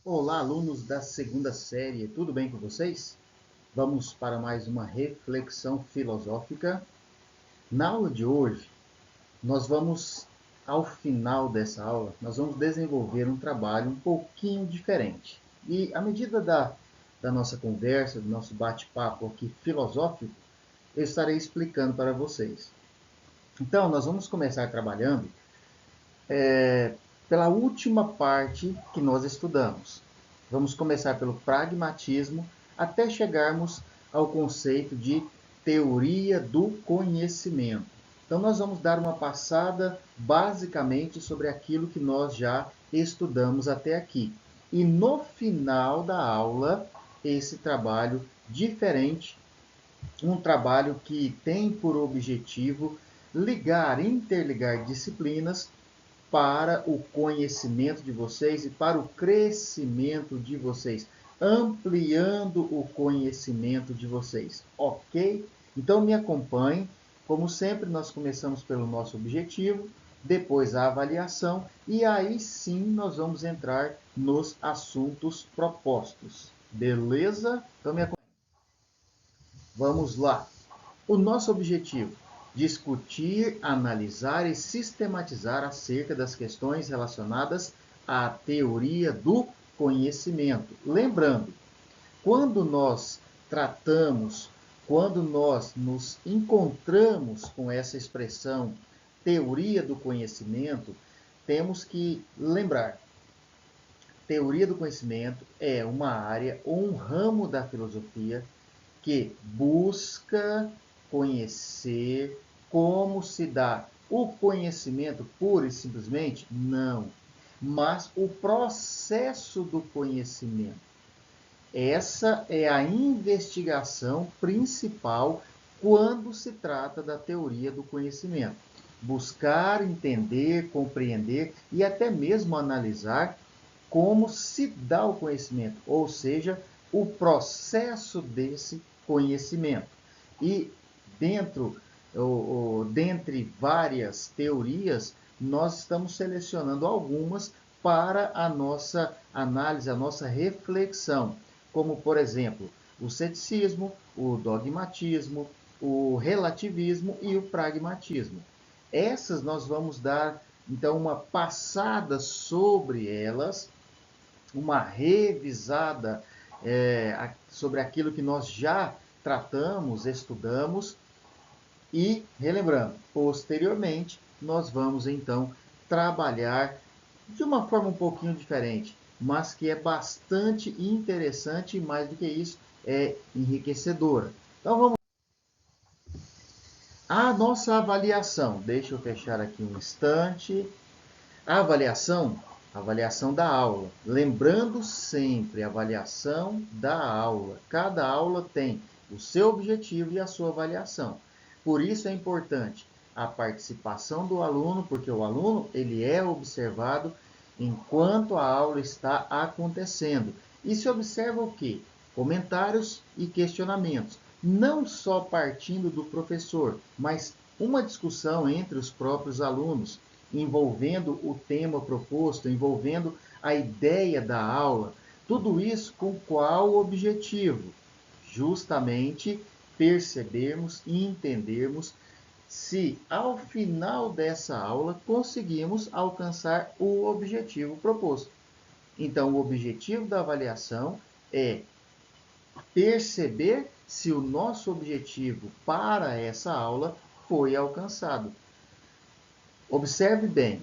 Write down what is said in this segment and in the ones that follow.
Olá, alunos da segunda série, tudo bem com vocês? Vamos para mais uma reflexão filosófica. Na aula de hoje, ao final dessa aula, nós vamos desenvolver um trabalho um pouquinho diferente. E à medida da nossa conversa, do nosso bate-papo aqui filosófico, eu estarei explicando para vocês. Então, nós vamos começar trabalhando pela última parte que nós estudamos. Vamos começar pelo pragmatismo até chegarmos ao conceito de teoria do conhecimento. Então, nós vamos dar uma passada basicamente sobre aquilo que nós já estudamos até aqui. E no final da aula, esse trabalho diferente, um trabalho que tem por objetivo interligar disciplinas para o conhecimento de vocês e para o crescimento de vocês, ampliando o conhecimento de vocês, ok? Então me acompanhe. Como sempre, nós começamos pelo nosso objetivo, depois a avaliação e aí sim nós vamos entrar nos assuntos propostos. Beleza? Então me acompanhe. Vamos lá. O nosso objetivo: discutir, analisar e sistematizar acerca das questões relacionadas à teoria do conhecimento. Lembrando, quando nós tratamos, quando nós nos encontramos com essa expressão teoria do conhecimento, temos que lembrar: teoria do conhecimento é uma área ou um ramo da filosofia que busca conhecer como se dá o conhecimento puro e simplesmente? Não. Mas o processo do conhecimento. Essa é a investigação principal quando se trata da teoria do conhecimento. Buscar, entender, compreender e até mesmo analisar como se dá o conhecimento, ou seja, o processo desse conhecimento. E dentre várias teorias, nós estamos selecionando algumas para a nossa análise, a nossa reflexão, como, por exemplo, o ceticismo, o dogmatismo, o relativismo e o pragmatismo. Essas nós vamos dar, então, uma passada sobre elas, uma revisada sobre aquilo que nós já tratamos, estudamos e, relembrando, posteriormente, nós vamos então trabalhar de uma forma um pouquinho diferente, mas que é bastante interessante e, mais do que isso, é enriquecedora. Então vamos. A nossa avaliação, deixa eu fechar aqui um instante. A avaliação da aula. Lembrando sempre, avaliação da aula. Cada aula tem o seu objetivo e a sua avaliação. Por isso é importante a participação do aluno, porque o aluno ele é observado enquanto a aula está acontecendo. E se observa o quê? Comentários e questionamentos. Não só partindo do professor, mas uma discussão entre os próprios alunos, envolvendo o tema proposto, envolvendo a ideia da aula. Tudo isso com qual objetivo? Justamente percebermos e entendermos se ao final dessa aula conseguimos alcançar o objetivo proposto. Então, o objetivo da avaliação é perceber se o nosso objetivo para essa aula foi alcançado. Observe bem,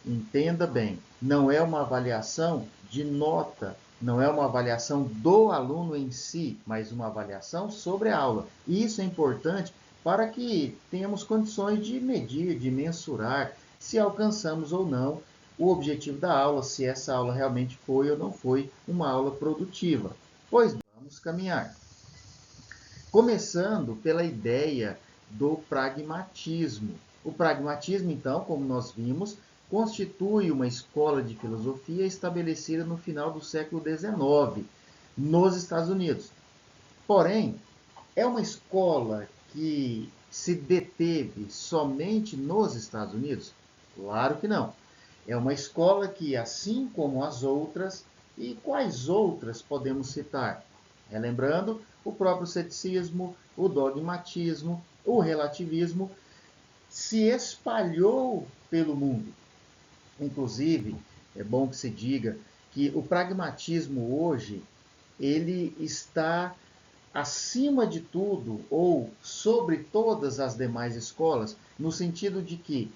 entenda bem, não é uma avaliação de nota, não é uma avaliação do aluno em si, mas uma avaliação sobre a aula. E isso é importante para que tenhamos condições de medir, de mensurar se alcançamos ou não o objetivo da aula, se essa aula realmente foi ou não foi uma aula produtiva. Pois vamos caminhar. Começando pela ideia do pragmatismo. O pragmatismo, então, como nós vimos, constitui uma escola de filosofia estabelecida no final do século XIX, nos Estados Unidos. Porém, é uma escola que se deteve somente nos Estados Unidos? Claro que não. É uma escola que, assim como as outras, E quais outras podemos citar? Relembrando, o próprio ceticismo, o dogmatismo, o relativismo se espalhou pelo mundo. Inclusive, é bom que se diga que o pragmatismo hoje ele está acima de tudo ou sobre todas as demais escolas, no sentido de que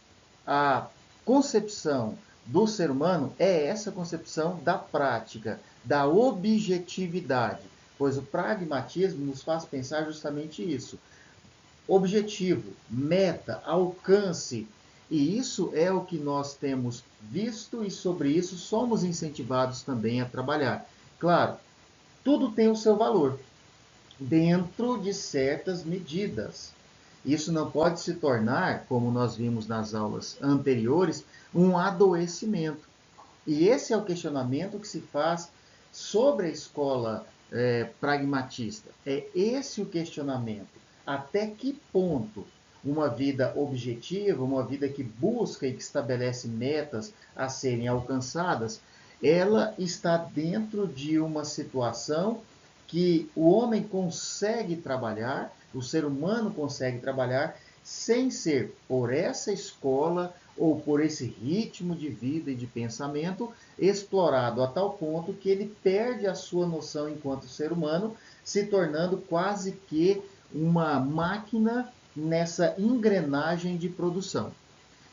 a concepção do ser humano é essa concepção da prática, da objetividade, pois o pragmatismo nos faz pensar justamente isso. Objetivo, meta, alcance. E isso é o que nós temos visto e sobre isso somos incentivados também a trabalhar. Claro, tudo tem o seu valor, dentro de certas medidas. Isso não pode se tornar, como nós vimos nas aulas anteriores, um adoecimento. E esse é o questionamento que se faz sobre a escola pragmatista. É esse o questionamento. Até que ponto uma vida objetiva, uma vida que busca e que estabelece metas a serem alcançadas, ela está dentro de uma situação que o homem consegue trabalhar, o ser humano consegue trabalhar, sem ser por essa escola ou por esse ritmo de vida e de pensamento explorado a tal ponto que ele perde a sua noção enquanto ser humano, se tornando quase que uma máquina nessa engrenagem de produção.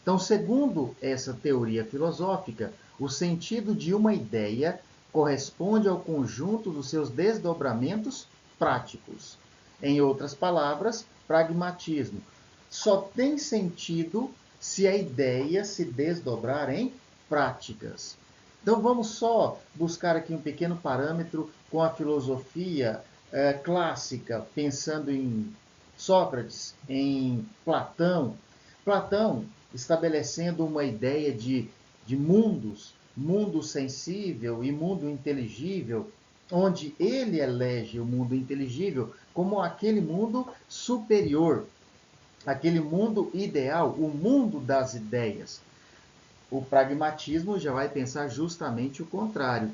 Então, segundo essa teoria filosófica, o sentido de uma ideia corresponde ao conjunto dos seus desdobramentos práticos. Em outras palavras, pragmatismo só tem sentido se a ideia se desdobrar em práticas. Então vamos só buscar aqui um pequeno parâmetro com a filosofia clássica, pensando em Sócrates, em Platão. Platão estabelecendo uma ideia de mundos, mundo sensível e mundo inteligível, onde ele elege o mundo inteligível como aquele mundo superior, aquele mundo ideal, o mundo das ideias. O pragmatismo já vai pensar justamente o contrário.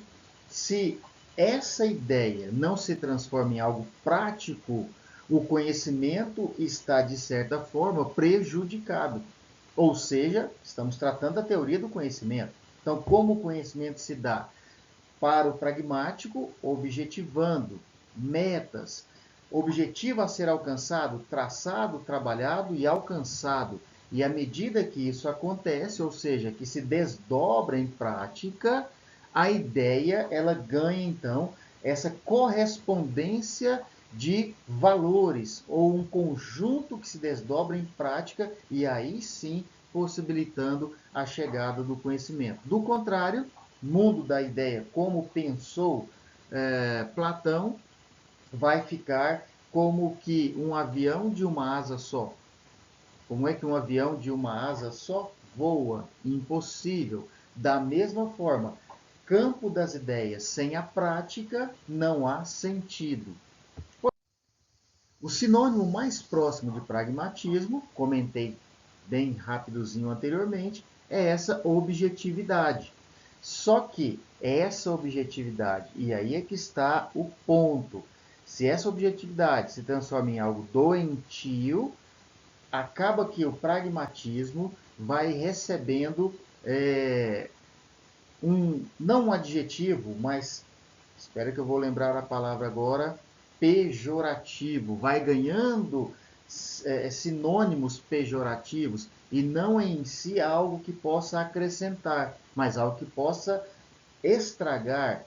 Se essa ideia não se transforma em algo prático, o conhecimento está, de certa forma, prejudicado. Ou seja, estamos tratando da teoria do conhecimento. Então, como o conhecimento se dá? Para o pragmático, objetivando metas, objetivo a ser alcançado, traçado, trabalhado e alcançado. E à medida que isso acontece, ou seja, que se desdobra em prática, a ideia ela ganha então essa correspondência de valores ou um conjunto que se desdobra em prática e aí sim possibilitando a chegada do conhecimento. Do contrário, mundo da ideia, como pensou Platão, vai ficar como que um avião de uma asa só. Como é que um avião de uma asa só voa? Impossível. Da mesma forma, campo das ideias sem a prática não há sentido. O sinônimo mais próximo de pragmatismo, comentei bem rapidozinho anteriormente, é essa objetividade. Só que essa objetividade, e aí é que está o ponto, se essa objetividade se transforma em algo doentio, acaba que o pragmatismo vai recebendo não um adjetivo, mas espera que eu vou lembrar a palavra agora, pejorativo, vai ganhando sinônimos pejorativos e não em si algo que possa acrescentar, mas algo que possa estragar,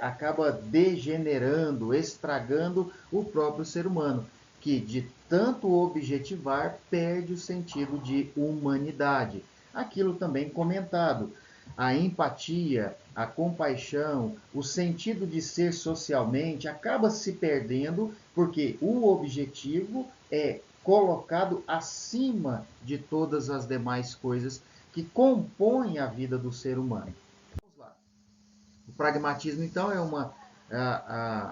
acaba degenerando, estragando o próprio ser humano, que de tanto objetivar perde o sentido de humanidade. Aquilo também comentado, a empatia, a compaixão, o sentido de ser socialmente acaba se perdendo porque o objetivo é colocado acima de todas as demais coisas que compõem a vida do ser humano. O pragmatismo, então, é uma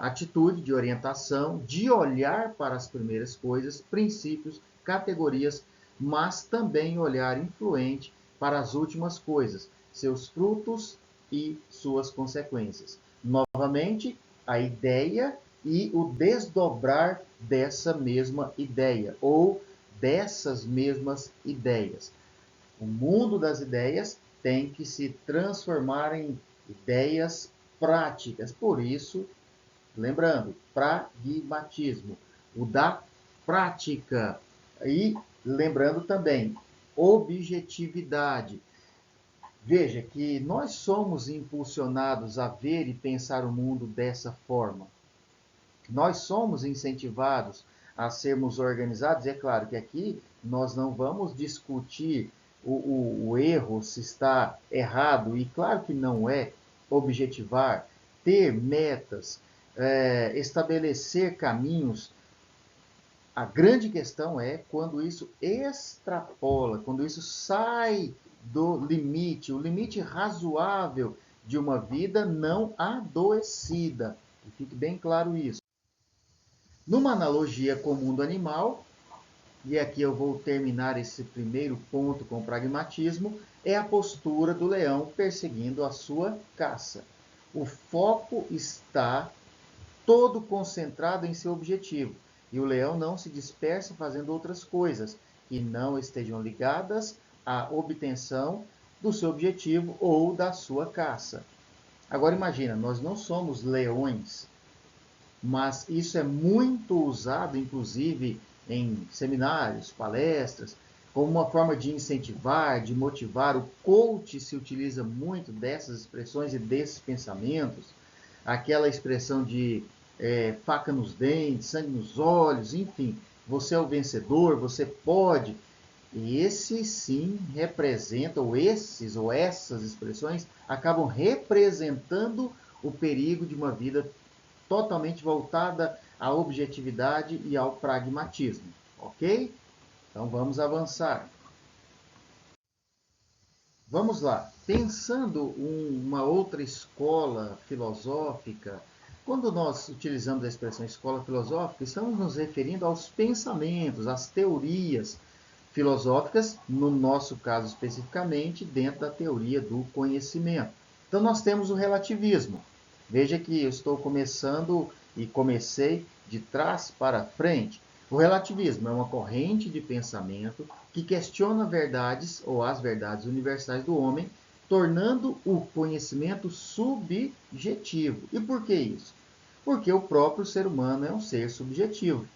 atitude de orientação, de olhar para as primeiras coisas, princípios, categorias, mas também olhar influente para as últimas coisas, seus frutos e suas consequências. Novamente, a ideia e o desdobrar dessa mesma ideia, ou dessas mesmas ideias. O mundo das ideias tem que se transformar em ideias práticas. Por isso, lembrando, pragmatismo, o da prática. E lembrando também, objetividade. Veja que nós somos impulsionados a ver e pensar o mundo dessa forma. Nós somos incentivados a sermos organizados. É claro que aqui nós não vamos discutir o erro, se está errado, e claro que não é objetivar, ter metas, estabelecer caminhos. A grande questão é quando isso extrapola, quando isso sai do limite, o limite razoável de uma vida não adoecida. E fique bem claro isso. Numa analogia com o mundo animal, e aqui eu vou terminar esse primeiro ponto com pragmatismo, é a postura do leão perseguindo a sua caça. O foco está todo concentrado em seu objetivo, e o leão não se dispersa fazendo outras coisas que não estejam ligadas à obtenção do seu objetivo ou da sua caça. Agora imagina, nós não somos leões, mas isso é muito usado, inclusive, em seminários, palestras, como uma forma de incentivar, de motivar. O coach se utiliza muito dessas expressões e desses pensamentos. Aquela expressão de faca nos dentes, sangue nos olhos, enfim. Você é o vencedor, você pode. E esse sim representa, ou esses ou essas expressões acabam representando o perigo de uma vida totalmente voltada à objetividade e ao pragmatismo, ok? Então vamos avançar. Vamos lá. Pensando uma outra escola filosófica, quando nós utilizamos a expressão escola filosófica, estamos nos referindo aos pensamentos, às teorias filosóficas, no nosso caso especificamente, dentro da teoria do conhecimento. Então nós temos o relativismo. Veja que eu estou começando e comecei de trás para frente. O relativismo é uma corrente de pensamento que questiona verdades ou as verdades universais do homem, tornando o conhecimento subjetivo. E por que isso? Porque o próprio ser humano é um ser subjetivo.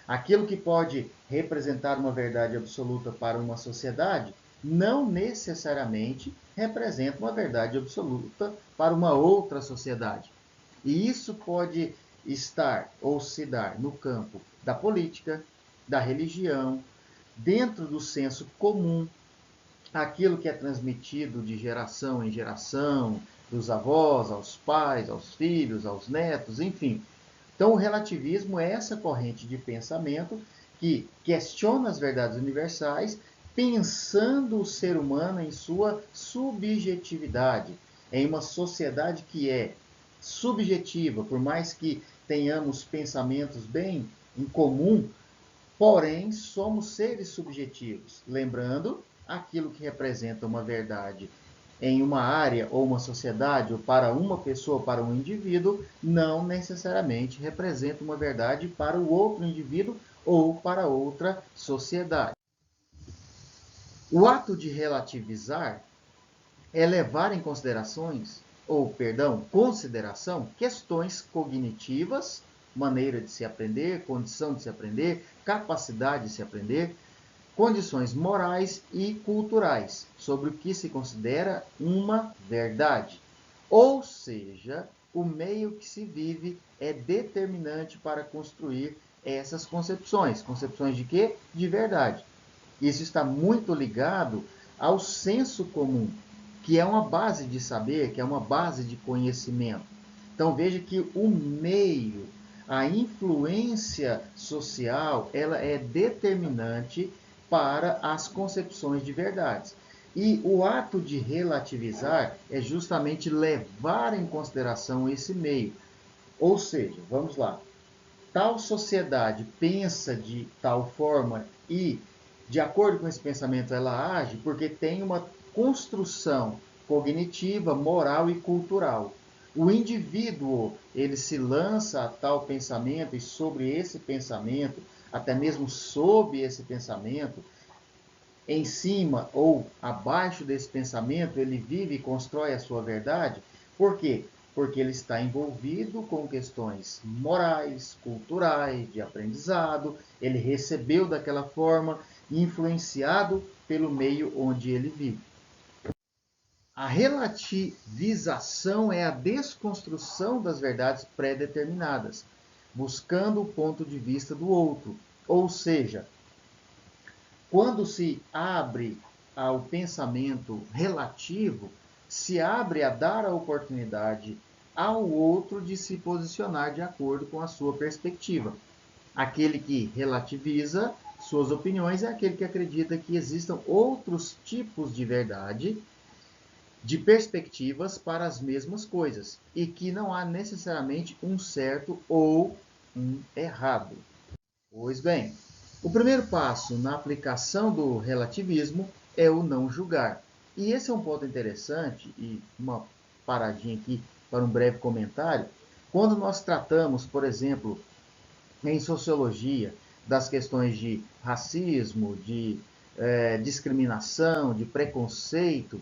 Aquilo que pode representar uma verdade absoluta para uma sociedade não necessariamente representa uma verdade absoluta para uma outra sociedade. E isso pode estar ou se dar no campo da política, da religião, dentro do senso comum, aquilo que é transmitido de geração em geração, dos avós aos pais, aos filhos, aos netos, enfim. Então, o relativismo é essa corrente de pensamento que questiona as verdades universais, pensando o ser humano em sua subjetividade, em uma sociedade que é subjetiva, por mais que tenhamos pensamentos bem em comum, porém somos seres subjetivos. Lembrando, aquilo que representa uma verdade em uma área ou uma sociedade, ou para uma pessoa, ou para um indivíduo, não necessariamente representa uma verdade para o outro indivíduo ou para outra sociedade. O ato de relativizar é levar em consideração questões cognitivas, maneira de se aprender, condição de se aprender, capacidade de se aprender, condições morais e culturais sobre o que se considera uma verdade. Ou seja, o meio que se vive é determinante para construir essas concepções. Concepções de quê? De verdade. Isso está muito ligado ao senso comum, que é uma base de saber, que é uma base de conhecimento. Então veja que o meio, a influência social, ela é determinante para as concepções de verdades. E o ato de relativizar é justamente levar em consideração esse meio. Ou seja, vamos lá, tal sociedade pensa de tal forma e, de acordo com esse pensamento, ela age porque tem uma construção cognitiva, moral e cultural. O indivíduo, ele se lança a tal pensamento e sobre esse pensamento, até mesmo sob esse pensamento, em cima ou abaixo desse pensamento, ele vive e constrói a sua verdade. Por quê? Porque ele está envolvido com questões morais, culturais, de aprendizado, ele recebeu daquela forma, influenciado pelo meio onde ele vive. A relativização é a desconstrução das verdades pré-determinadas, buscando o ponto de vista do outro. Ou seja, quando se abre ao pensamento relativo, se abre a dar a oportunidade ao outro de se posicionar de acordo com a sua perspectiva. Aquele que relativiza suas opiniões é aquele que acredita que existam outros tipos de verdade, de perspectivas para as mesmas coisas, e que não há necessariamente um certo ou um errado. Pois bem, o primeiro passo na aplicação do relativismo é o não julgar. E esse é um ponto interessante, e uma paradinha aqui para um breve comentário. Quando nós tratamos, por exemplo, em sociologia, das questões de racismo, de discriminação, de preconceito,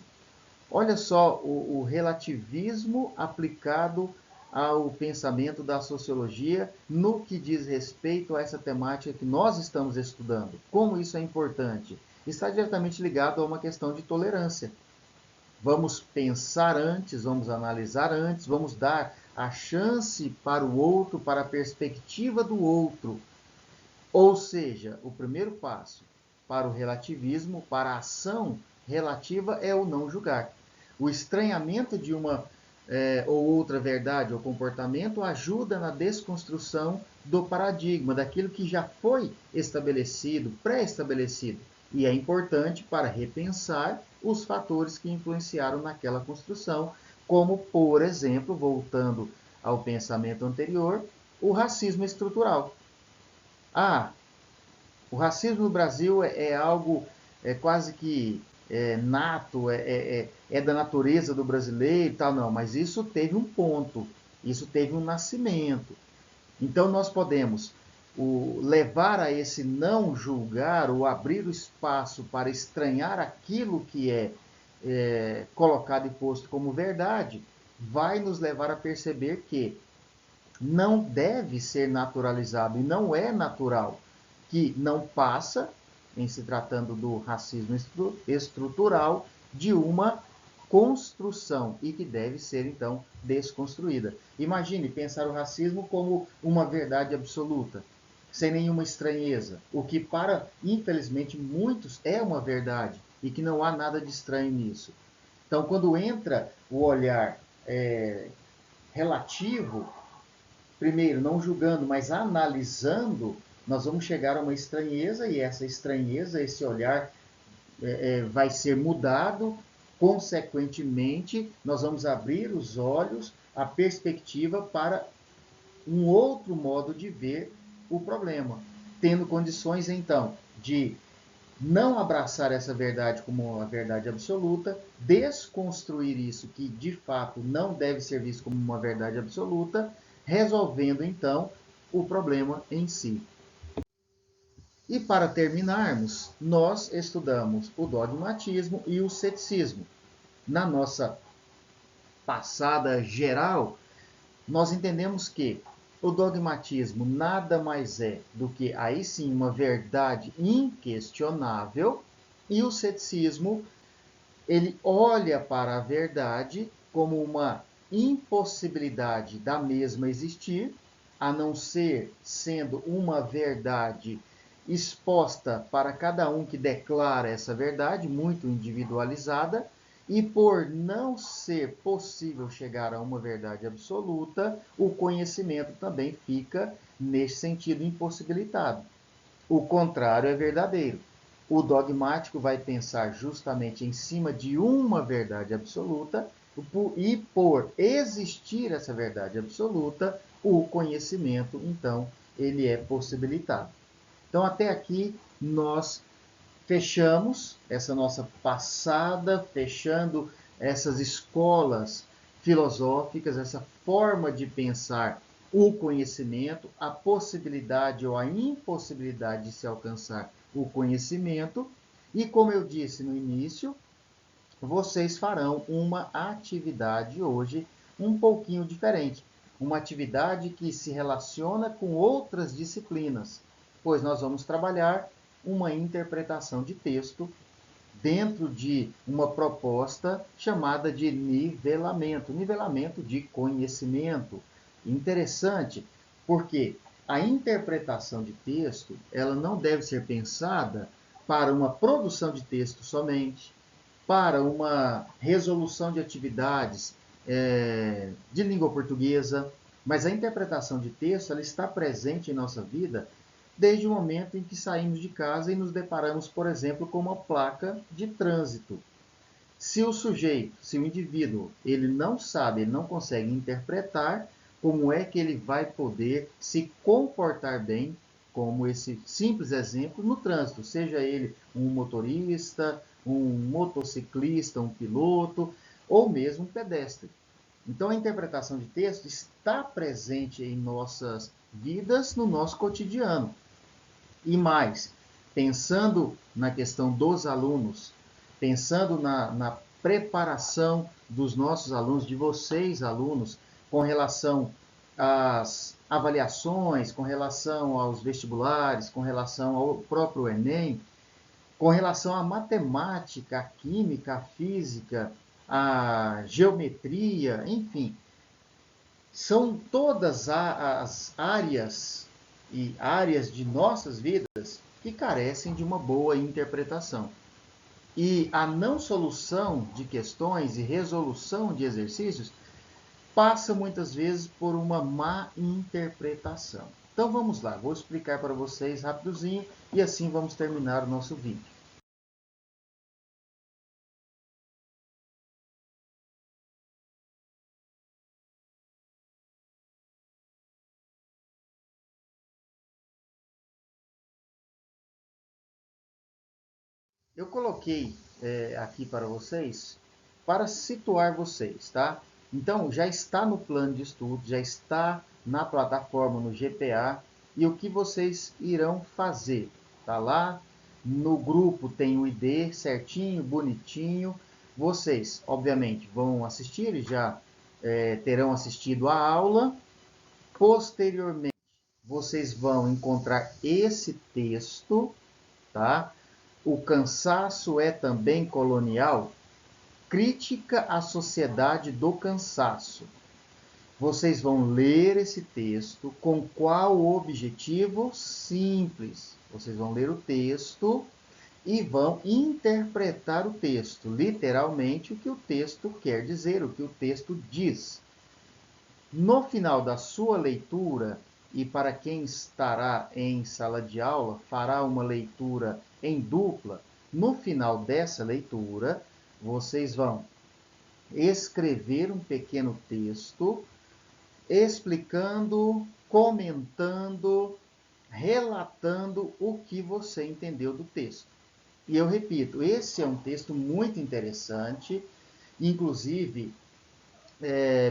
olha só o relativismo aplicado ao pensamento da sociologia no que diz respeito a essa temática que nós estamos estudando. Como isso é importante? Está diretamente ligado a uma questão de tolerância. Vamos pensar antes, vamos analisar antes, vamos dar a chance para o outro, para a perspectiva do outro. Ou seja, o primeiro passo para o relativismo, para a ação relativa, é o não julgar. O estranhamento de uma ou outra verdade ou comportamento ajuda na desconstrução do paradigma, daquilo que já foi estabelecido, pré-estabelecido. E é importante para repensar os fatores que influenciaram naquela construção, como, por exemplo, voltando ao pensamento anterior, o racismo estrutural. O racismo no Brasil é algo quase que nato, é da natureza do brasileiro e tal, não, mas isso teve um ponto, isso teve um nascimento. Então nós podemos levar a esse não julgar ou abrir o espaço para estranhar aquilo que é colocado e posto como verdade, vai nos levar a perceber que não deve ser naturalizado e não é natural, que não passa, em se tratando do racismo estrutural, de uma construção e que deve ser, então, desconstruída. Imagine pensar o racismo como uma verdade absoluta, sem nenhuma estranheza, o que para, infelizmente, muitos é uma verdade e que não há nada de estranho nisso. Então, quando entra o olhar relativo, primeiro, não julgando, mas analisando, nós vamos chegar a uma estranheza, e essa estranheza, esse olhar vai ser mudado. Consequentemente, nós vamos abrir os olhos, a perspectiva para um outro modo de ver o problema, tendo condições, então, de não abraçar essa verdade como uma verdade absoluta, desconstruir isso que de fato não deve ser visto como uma verdade absoluta, resolvendo então o problema em si. E para terminarmos, nós estudamos o dogmatismo e o ceticismo. Na nossa passada geral, nós entendemos que o dogmatismo nada mais é do que, aí sim, uma verdade inquestionável, e o ceticismo, ele olha para a verdade como uma impossibilidade da mesma existir, a não ser sendo uma verdade exposta para cada um que declara essa verdade, muito individualizada, e por não ser possível chegar a uma verdade absoluta, o conhecimento também fica, nesse sentido, impossibilitado. O contrário é verdadeiro. O dogmático vai pensar justamente em cima de uma verdade absoluta, e por existir essa verdade absoluta, o conhecimento, então, ele é possibilitado. Então, até aqui, nós fechamos essa nossa passada, fechando essas escolas filosóficas, essa forma de pensar o conhecimento, a possibilidade ou a impossibilidade de se alcançar o conhecimento. E como eu disse no início, vocês farão uma atividade hoje um pouquinho diferente. Uma atividade que se relaciona com outras disciplinas, pois nós vamos trabalhar uma interpretação de texto dentro de uma proposta chamada de nivelamento, nivelamento de conhecimento. Interessante, porque a interpretação de texto, ela não deve ser pensada para uma produção de texto somente, para uma resolução de atividades de língua portuguesa, mas a interpretação de texto ela está presente em nossa vida desde o momento em que saímos de casa e nos deparamos, por exemplo, com uma placa de trânsito. Se o sujeito, se o indivíduo, ele não sabe, ele não consegue interpretar, como é que ele vai poder se comportar bem, como esse simples exemplo, no trânsito, seja ele um motorista, um motociclista, um piloto, ou mesmo um pedestre. Então, a interpretação de texto está presente em nossas vidas, no nosso cotidiano. E mais, pensando na questão dos alunos, pensando na preparação dos nossos alunos, de vocês, alunos, com relação às avaliações, com relação aos vestibulares, com relação ao próprio Enem, com relação à matemática, à química, à física, à geometria, enfim, são todas as áreas e áreas de nossas vidas que carecem de uma boa interpretação. E a não solução de questões e resolução de exercícios passa muitas vezes por uma má interpretação. Então vamos lá, vou explicar para vocês rapidozinho e assim vamos terminar o nosso vídeo. Eu coloquei aqui para vocês, para situar vocês, tá? Então, já está no plano de estudo, já está na plataforma, no GPA, e o que vocês irão fazer? Tá lá, no grupo tem o ID certinho, bonitinho. Vocês, obviamente, vão assistir, já terão assistido a aula. Posteriormente, vocês vão encontrar esse texto, tá? O cansaço é também colonial? Crítica à sociedade do cansaço. Vocês vão ler esse texto com qual objetivo? Simples. Vocês vão ler o texto e vão interpretar o texto, literalmente o que o texto quer dizer, o que o texto diz. No final da sua leitura, e para quem estará em sala de aula, fará uma leitura em dupla. No final dessa leitura, vocês vão escrever um pequeno texto explicando, comentando, relatando o que você entendeu do texto. E eu repito, esse é um texto muito interessante, inclusive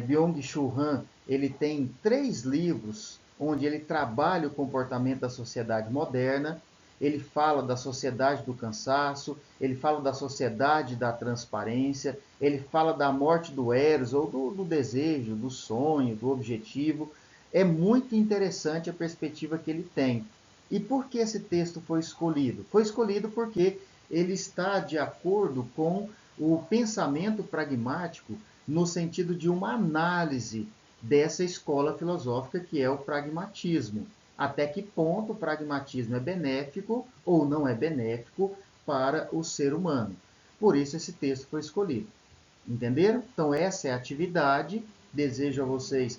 Byung-Chul Han, ele tem 3 livros onde ele trabalha o comportamento da sociedade moderna. Ele fala da sociedade do cansaço, ele fala da sociedade da transparência, ele fala da morte do eros, ou do desejo, do sonho, do objetivo. É muito interessante a perspectiva que ele tem. E por que esse texto foi escolhido? Foi escolhido porque ele está de acordo com o pensamento pragmático no sentido de uma análise dessa escola filosófica que é o pragmatismo. Até que ponto o pragmatismo é benéfico ou não é benéfico para o ser humano. Por isso esse texto foi escolhido. Entenderam? Então essa é a atividade. Desejo a vocês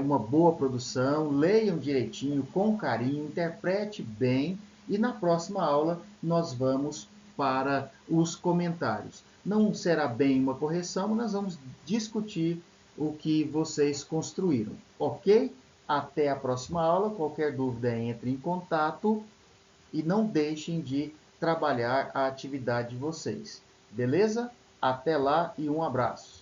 uma boa produção, leiam direitinho, com carinho, interprete bem e na próxima aula nós vamos para os comentários. Não será bem uma correção, mas nós vamos discutir o que vocês construíram, ok? Até a próxima aula. Qualquer dúvida, entre em contato e não deixem de trabalhar a atividade de vocês. Beleza? Até lá e um abraço.